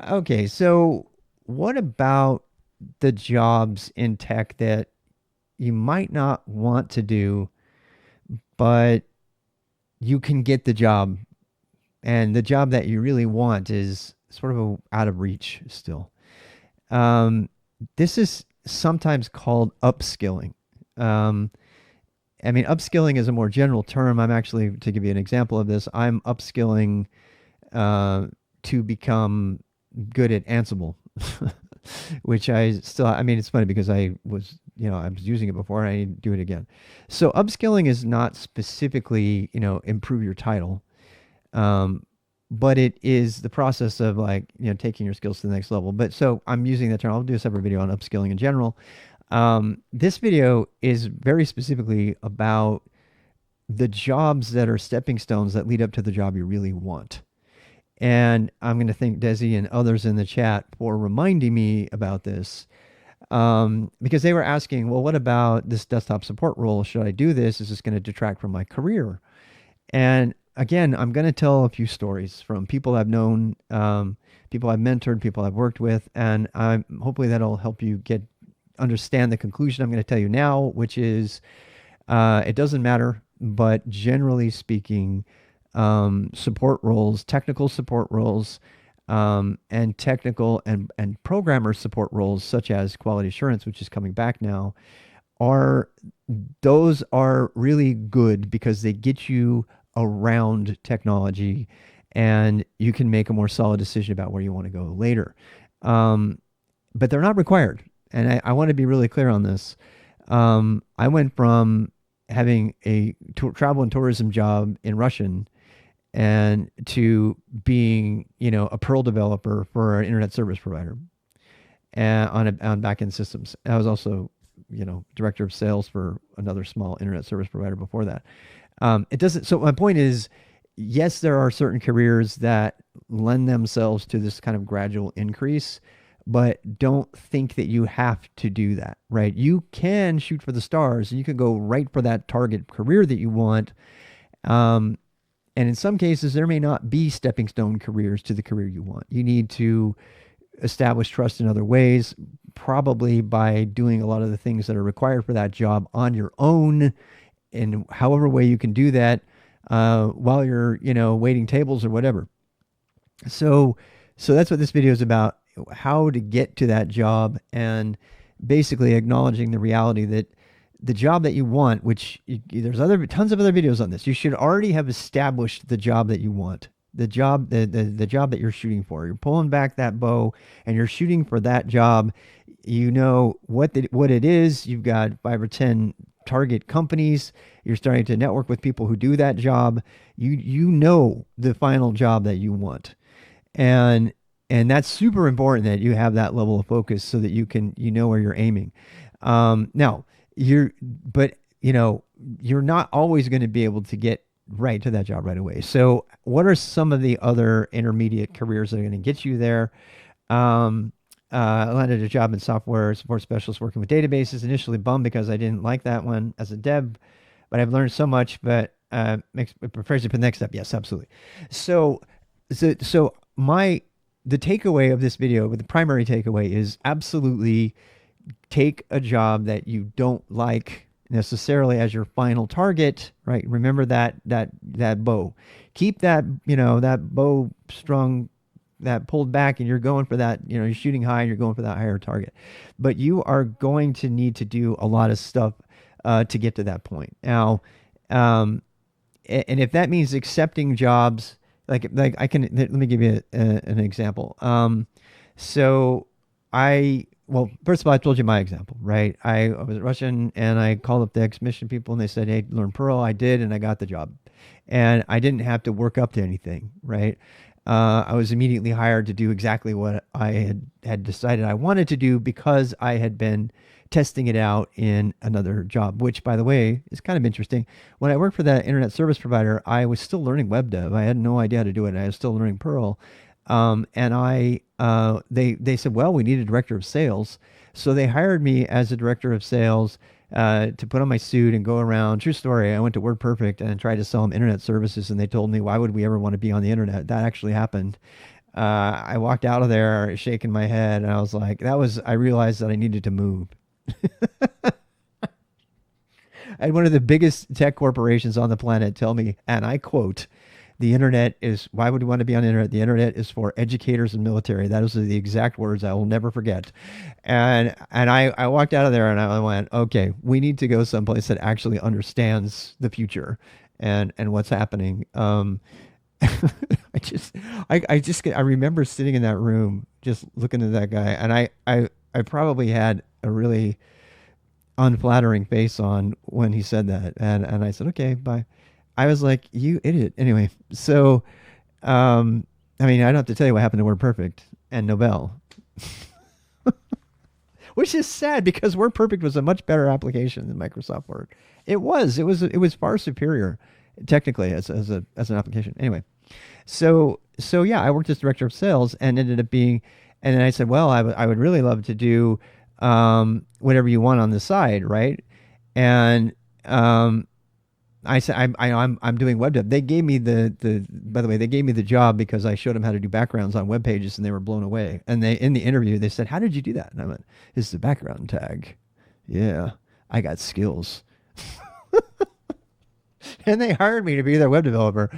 Okay, so what about the jobs in tech that you might not want to do, but you can get the job, and the job that you really want is sort of out of reach still? Um, this is sometimes called upskilling. Um, I mean, upskilling is a more general term. I'm actually, to give you an example of this, I'm upskilling uh, to become good at Ansible, which I mean, it's funny because I was using it before and I need to do it again. So upskilling is not specifically, improve your title. Um, but it is the process of like, taking your skills to the next level. But so I'm using that term. I'll do a separate video on upskilling in general. This video is very specifically about the jobs that are stepping stones that lead up to the job you really want. And I'm going to thank Desi and others in the chat for reminding me about this, because they were asking, well, what about this desktop support role? Should I do this? Is this going to detract from my career? And again, I'm going to tell a few stories from people I've known, people I've mentored, people I've worked with, and hopefully that'll help you get understand the conclusion I'm going to tell you now, which is it doesn't matter, but generally speaking, support roles, technical support roles, and technical and programmer support roles, such as quality assurance, which is coming back now, are those are really good because they get you around technology and you can make a more solid decision about where you want to go later. Um, but they're not required. And I want to be really clear on this. I went from having a travel and tourism job in Russian and to being, a Perl developer for an internet service provider and on backend systems. I was also, director of sales for another small internet service provider before that. It doesn't. So my point is, yes, there are certain careers that lend themselves to this kind of gradual increase, but don't think that you have to do that, right? You can shoot for the stars and you can go right for that target career that you want. Um, and in some cases, there may not be stepping stone careers to the career you want. You need to establish trust in other ways, probably by doing a lot of the things that are required for that job on your own, in however way you can do that, while you're, waiting tables or whatever. So, so that's what this video is about: how to get to that job, and basically acknowledging the reality that the job that you want, which there's other tons of other videos on this. You should already have established the job that you want, the job that you're shooting for. You're pulling back that bow and you're shooting for that job. You know what it is. You've got 5 or 10 target companies. You're starting to network with people who do that job. You know the final job that you want, and and that's super important that you have that level of focus so that you know where you're aiming. Now but you're not always going to be able to get right to that job right away. So what are some of the other intermediate careers that are going to get you there? Um, I landed a job in software support specialist working with databases. Initially bummed because I didn't like that one as a dev, but I've learned so much. But it prepares you for the next step. Yes, absolutely. So, so my the takeaway of this video, the primary takeaway is absolutely take a job that you don't like necessarily as your final target, right? Remember that bow. Keep that bow strung, that pulled back, and you're going for that, you're shooting high and you're going for that higher target. But you are going to need to do a lot of stuff to get to that point. Now, um, and if that means accepting jobs, like I can let me give you an example. So well, first of all, I told you my example, right? I was Russian and I called up the ex-mission people and they said, hey, learn Perl. I did, and I got the job. And I didn't have to work up to anything, right? I was immediately hired to do exactly what I had decided I wanted to do because I had been testing it out in another job, which, by the way, is kind of interesting. When I worked for that internet service provider, I was still learning web dev. I had no idea how to do it. I was still learning Perl. They said, well, we need a director of sales. So they hired me as a director of sales to put on my suit and go around. True story. I went to WordPerfect and tried to sell them internet services, and they told me, why would we ever want to be on the internet? That actually happened. I walked out of there shaking my head, and I was like, I realized that I needed to move. I had one of the biggest tech corporations on the planet tell me, and I quote, the internet is, why would we want to be on the internet? The internet is for educators and military. That was the exact words I will never forget. And I walked out of there and I went, okay, we need to go someplace that actually understands the future and what's happening. I remember sitting in that room just looking at that guy, and I probably had a really unflattering face on when he said that, and I said, okay, bye. I was like, you idiot. Anyway, so I mean, I don't have to tell you what happened to Word Perfect and Nobel, which is sad because Word Perfect was a much better application than Microsoft Word. It was far superior technically as an application. Anyway, so yeah, I worked as director of sales and ended up being, and then I said, well, I would really love to do whatever you want on the side, right? And I said, I'm doing web dev. They gave me by the way, they gave me the job because I showed them how to do backgrounds on web pages, and they were blown away. And in the interview, they said, how did you do that? And I went, it's the background tag. Yeah, I got skills. And they hired me to be their web developer.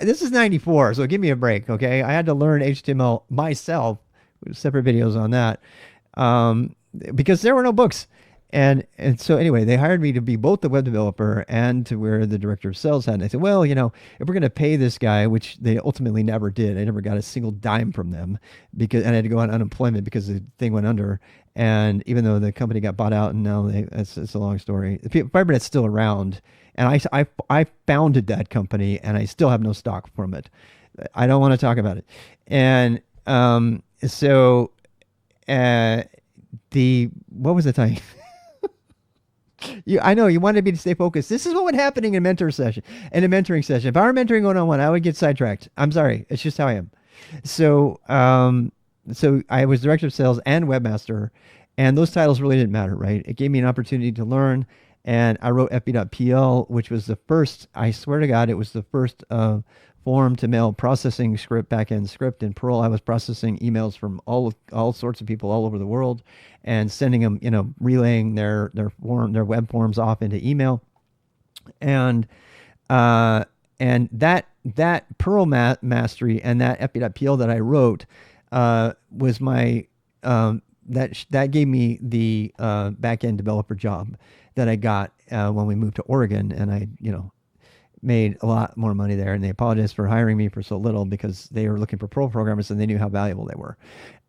This is 94, so give me a break, okay? I had to learn HTML myself, separate videos on that, because there were no books. And so anyway, they hired me to be both the web developer and to wear the director of sales hat. And I said, well, if we're going to pay this guy, which they ultimately never did, I never got a single dime from them and I had to go on unemployment because the thing went under. And even though the company got bought out, and now it's a long story. Fibernet's still around, and I founded that company, and I still have no stock from it. I don't want to talk about it. And so what was the time? I know you wanted me to stay focused. This is what would happen in a mentoring session. If I were mentoring one-on-one, I would get sidetracked. I'm sorry. It's just how I am. So, so I was director of sales and webmaster, and those titles really didn't matter, right? It gave me an opportunity to learn, and I wrote FB.pl, which was the first, I swear to God, it was the first form to mail processing script, backend script in Perl. I was processing emails from all sorts of people all over the world and sending them, relaying their web forms off into email. And that Perl mastery and that FB.pl that I wrote was my that gave me the backend developer job that I got when we moved to Oregon, and I made a lot more money there. And they apologized for hiring me for so little because they were looking for Perl programmers and they knew how valuable they were.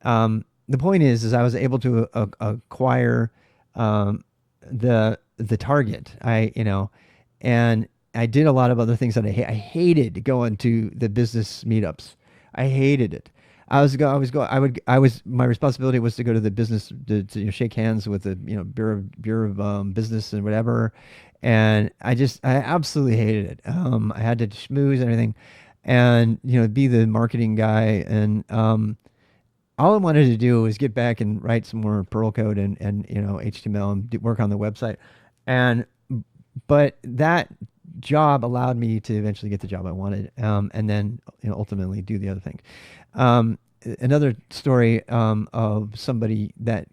The point is I was able to acquire the target. And I did a lot of other things that I hated going to the business meetups. I hated it. My responsibility was to go to the business to shake hands with the Bureau of Business and whatever, and I absolutely hated it. I had to schmooze and everything, and be the marketing guy, and all I wanted to do was get back and write some more Perl code and HTML and work on the website, but that job allowed me to eventually get the job I wanted, and then ultimately do the other thing. Another story of somebody that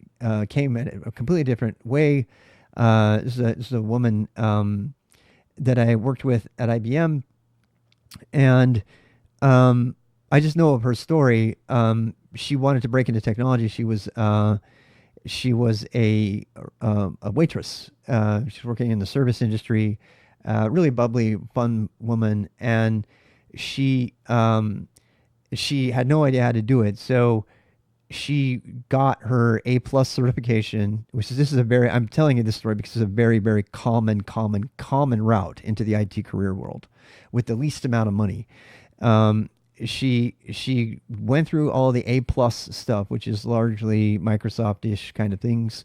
came at a completely different way. This is a woman that I worked with at IBM, and I just know of her story. She wanted to break into technology. She was a waitress. She's working in the service industry. Really bubbly, fun woman, and she had no idea how to do it. So she got her A+ certification, I'm telling you this story because it's a very, very common route into the IT career world with the least amount of money. She went through all the A+ stuff, which is largely Microsoft-ish kind of things.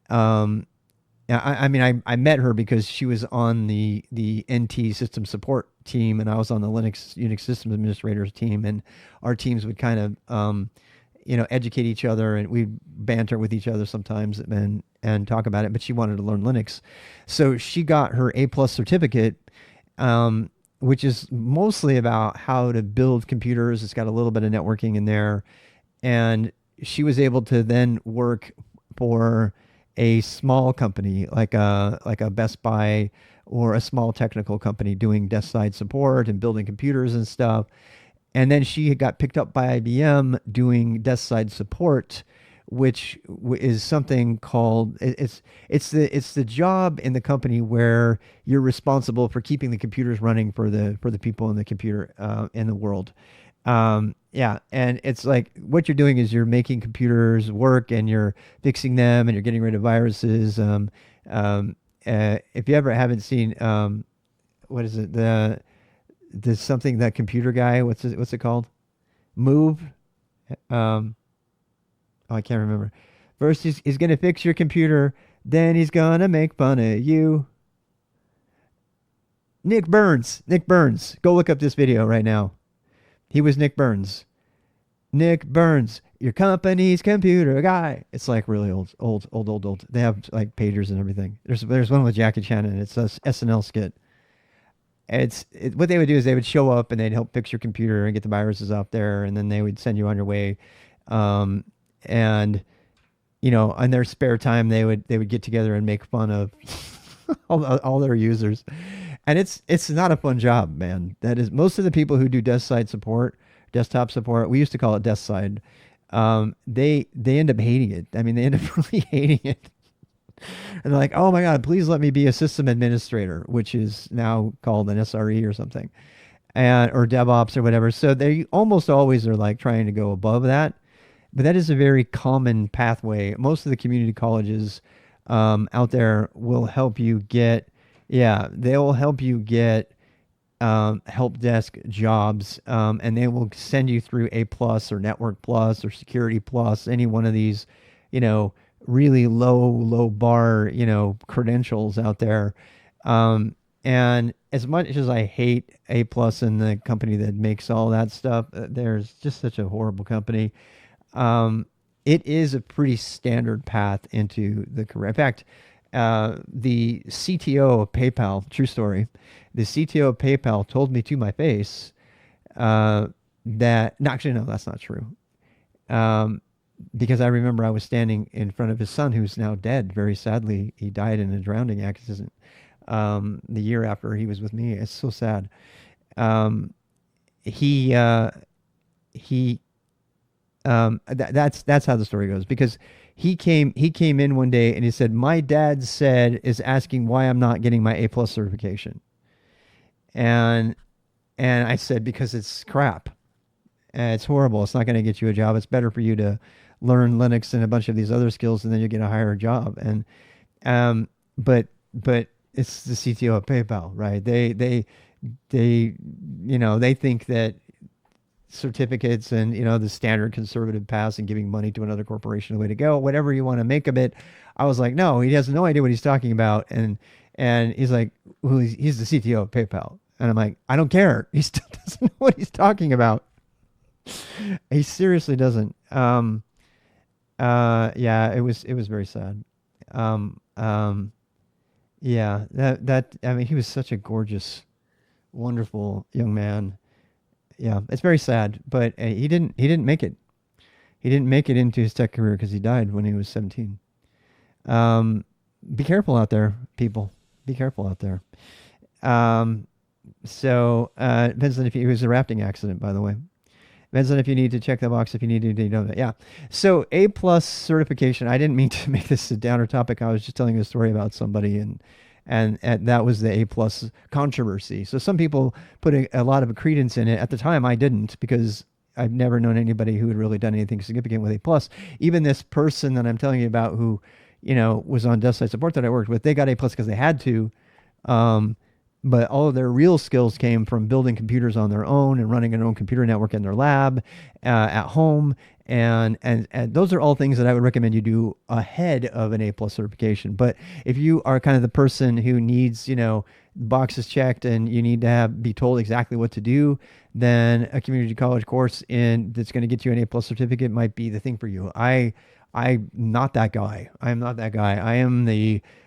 I mean, I met her because she was on the NT system support team, and I was on the Unix system administrators team, and our teams would kind of, educate each other, and we'd banter with each other sometimes and talk about it. But she wanted to learn Linux, so she got her A+ certificate, which is mostly about how to build computers. It's got a little bit of networking in there. And she was able to then work for a small company like a Best Buy or a small technical company doing desk side support and building computers and stuff. And then she got picked up by IBM doing desk side support, which is something called it's the job in the company where you're responsible for keeping the computers running for the people in the computer in the world. Yeah, and it's like what you're doing is you're making computers work and you're fixing them and you're getting rid of viruses. If you ever haven't seen what is it, the something, that computer guy, what's it called? Move. Um, oh, I can't remember. First, he's gonna fix your computer, then he's gonna make fun of you. Nick Burns. Nick Burns. Go look up this video right now. He was Nick Burns. Nick Burns, your company's computer guy. It's like really old. They have like pagers and everything. There's one with Jackie Chan and it's a SNL skit. What they would do is they would show up and they'd help fix your computer and get the viruses out there, and then they would send you on your way. Um, and in their spare time, they would get together and make fun of all their users. And it's not a fun job, man. That is, most of the people who do desk side support, desktop support, we used to call it desk side. They end up hating it. I mean, they end up really hating it. And they're like, oh my God, please let me be a system administrator, which is now called an SRE or something, and or DevOps or whatever. So they almost always are like trying to go above that. But that is a very common pathway. Most of the community colleges out there will help you get, yeah, they will help you get help desk jobs, and they will send you through A plus or Network plus or Security plus, any one of these, you know, really low bar, credentials out there. And as much as I hate A plus and the company that makes all that stuff, there's just such a horrible company. It is a pretty standard path into the career. In fact, the CTO of PayPal, true story, the CTO of PayPal told me to my face that, no, actually, no, that's not true. Because I remember I was standing in front of his son, who's now dead. Very sadly, he died in a drowning accident the year after he was with me. It's so sad. Um, he he that's how the story goes, because he came in one day and he said, my dad said is asking why I'm not getting my A plus certification, and I said, because it's crap. It's horrible. It's not going to get you a job. It's better for you to learn Linux and a bunch of these other skills, and then you get a higher job. And but it's the CTO of PayPal, right? They think that certificates and the standard conservative paths and giving money to another corporation the way to go, whatever you want to make of it. I was like, no, he has no idea what he's talking about. And he's like, well, he's the CTO of PayPal. And I'm like, I don't care. He still doesn't know what he's talking about. He seriously doesn't. Yeah, it was very sad. Um, um, yeah, I mean, he was such a gorgeous, wonderful young man. Yeah, it's very sad, but he didn't make it. He didn't make it into his tech career because he died when he was 17. Um, be careful out there, people. Be careful out there. Um, depends on if it was a rafting accident, by the way. Depends on if you need to check the box, if you need to know that. Yeah. So A plus certification. I didn't mean to make this a downer topic. I was just telling a story about somebody, and that was the A plus controversy. So some people put a lot of credence in it. At the time, I didn't, because I've never known anybody who had really done anything significant with A plus. Even this person that I'm telling you about, who was on desk side support that I worked with, they got A plus because they had to. Um, but all of their real skills came from building computers on their own and running their own computer network in their lab, at home. And those are all things that I would recommend you do ahead of an A plus certification. But if you are kind of the person who needs, boxes checked and you need to be told exactly what to do, then a community college course that's going to get you an A plus certificate might be the thing for you. I'm not that guy. I am not that guy.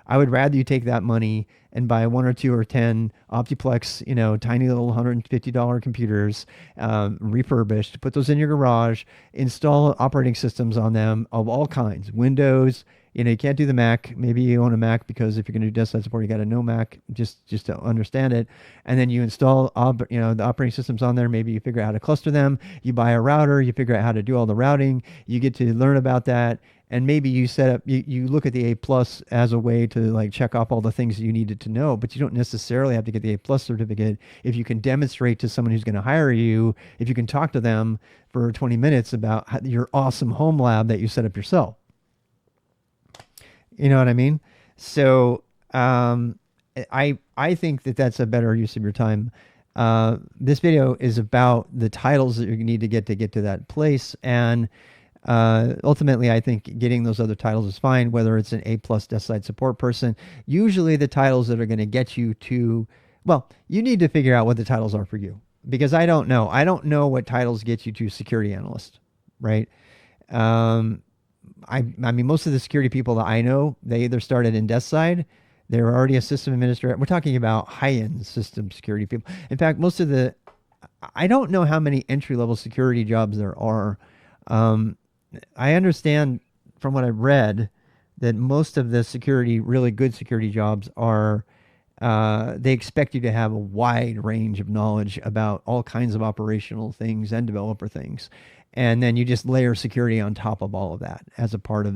I would rather you take that money and buy one or two or 10 Optiplex, tiny little $150 computers, refurbished, put those in your garage, install operating systems on them of all kinds, Windows. You can't do the Mac. Maybe you own a Mac because if you're going to do desktop support, you got to know Mac just to understand it. And then you install, the operating systems on there. Maybe you figure out how to cluster them. You buy a router. You figure out how to do all the routing. You get to learn about that. And maybe you set up, you look at the A plus as a way to like check off all the things that you needed to know, but you don't necessarily have to get the A plus certificate. If you can demonstrate to someone who's going to hire you, if you can talk to them for 20 minutes about your awesome home lab that you set up yourself. You know what I mean? So I think that that's a better use of your time. This video is about the titles that you need to get to that place, and ultimately, I think getting those other titles is fine. Whether it's an A plus desk side support person, usually the titles that are going to get you to, well, you need to figure out what the titles are for you, because I don't know. I don't know what titles get you to security analyst, right? Um, I mean, most of the security people that I know, they either started in desk side, they're already a system administrator. We're talking about high-end system security people. In fact, I don't know how many entry-level security jobs there are. I understand from what I've read that most of the really good security jobs are, they expect you to have a wide range of knowledge about all kinds of operational things and developer things. And then you just layer security on top of all of that as a part of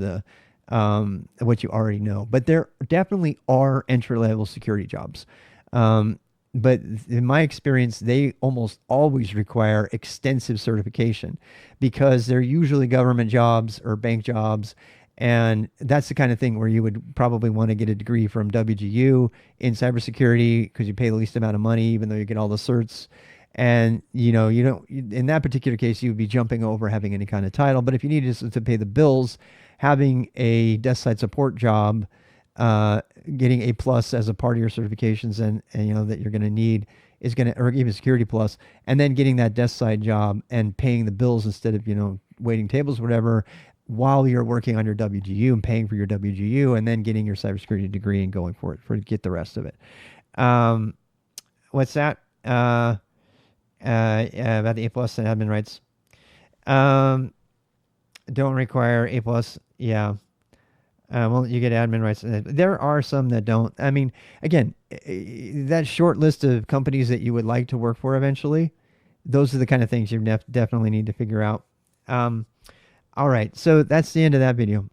what you already know. But there definitely are entry level security jobs. But in my experience, they almost always require extensive certification because they're usually government jobs or bank jobs. And that's the kind of thing where you would probably want to get a degree from WGU in cybersecurity because you pay the least amount of money, even though you get all the certs. And you don't, in that particular case, you would be jumping over having any kind of title. But if you need to pay the bills, having a desk side support job, getting A plus as a part of your certifications and that you're going to need is going to, or even security plus, and then getting that desk side job and paying the bills instead of, waiting tables, whatever, while you're working on your WGU and paying for your WGU and then getting your cybersecurity degree and going for it to get the rest of it. What's that? About the A plus and admin rights. Don't require A plus. Yeah. Well, you get admin rights. There are some that don't. I mean, again, that short list of companies that you would like to work for eventually, those are the kind of things you definitely need to figure out. All right. So that's the end of that video.